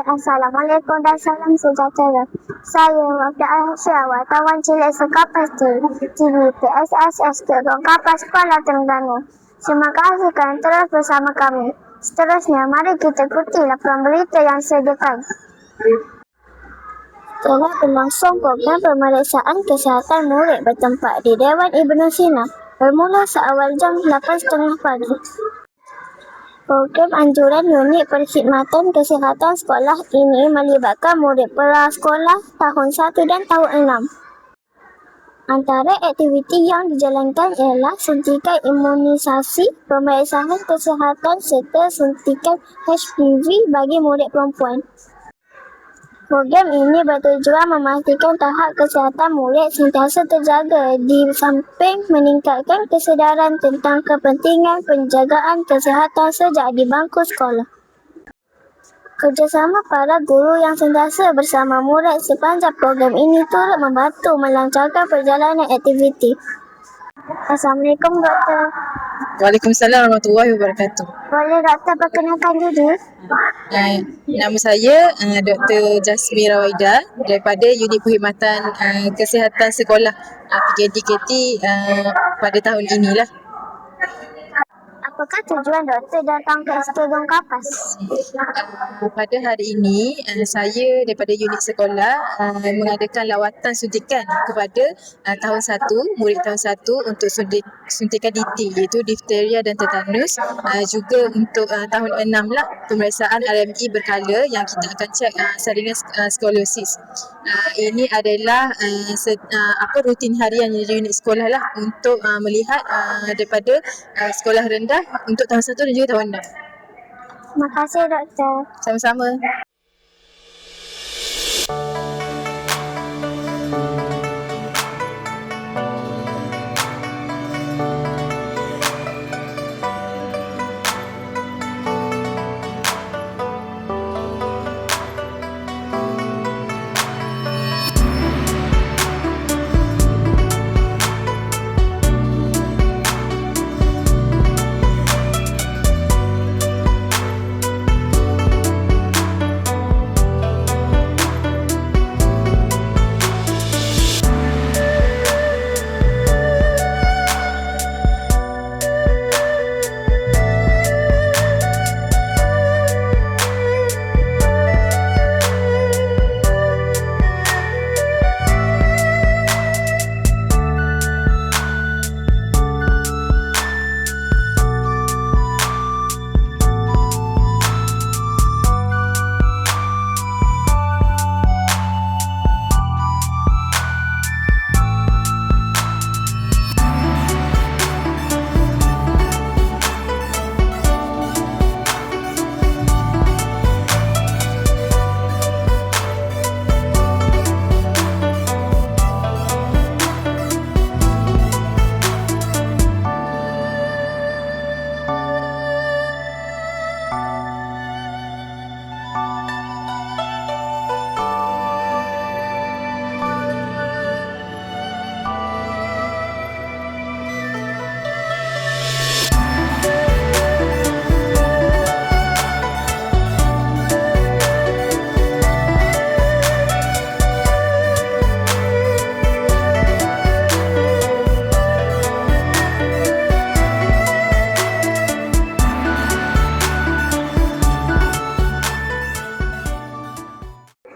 Assalamualaikum dan salam sejahtera. Saya Wafda Al-Hafiyah, wartawan cilik Sekapas TV PSSS Gedung Kapas Kuala Terengganu. Terima kasih kerana terus bersama kami. Seterusnya, mari kita ikuti laporan berita yang disediakan. Telah berlangsung program pemeriksaan kesihatan murid bertempat di Dewan Ibnu Sina bermula seawal jam 8.30 pagi. Program anjuran unit perkhidmatan kesihatan sekolah ini melibatkan murid prasekolah tahun 1 dan tahun 6. Antara aktiviti yang dijalankan ialah suntikan imunisasi, pemeriksaan kesihatan serta suntikan HPV bagi murid perempuan. Program ini bertujuan memastikan tahap kesihatan murid sentiasa terjaga di samping meningkatkan kesedaran tentang kepentingan penjagaan kesihatan sejak di bangku sekolah. Kerjasama para guru yang sentiasa bersama murid sepanjang program ini turut membantu melancarkan perjalanan aktiviti. Assalamualaikum, Doktor. Waalaikumsalam warahmatullahi wabarakatuh. Boleh Doktor perkenalkan diri? Nama saya Dr. Jasmine Rawaida daripada Unit Perkhidmatan Kesihatan Sekolah PKDKT pada tahun inilah. Apakah tujuan Doktor datang ke Gedung Kapas? Pada hari ini, saya daripada unit sekolah mengadakan lawatan suntikan kepada tahun 1, murid tahun 1 untuk suntikan DT iaitu difteria dan tetanus. Juga untuk tahun 6 lah, pemeriksaan RME berkala yang kita akan cek saringan skoliosis. Ini adalah rutin harian di unit sekolah lah untuk melihat daripada sekolah rendah untuk tahun 1 dan juga tahun 6. Terima kasih, Doktor. Sama-sama.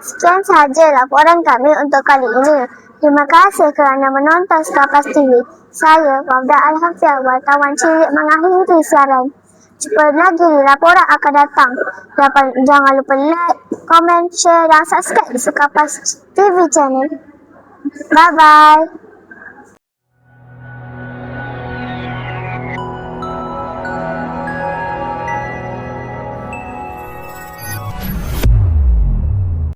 Sekian sahaja laporan kami untuk kali ini. Terima kasih kerana menonton Sekapas TV. Saya, Wafda Al-Hafiyah, wartawan cilik mengakhiri siaran. Jumpa lagi di laporan akan datang. Jangan lupa like, komen, share dan subscribe di Sekapas TV channel. Bye-bye.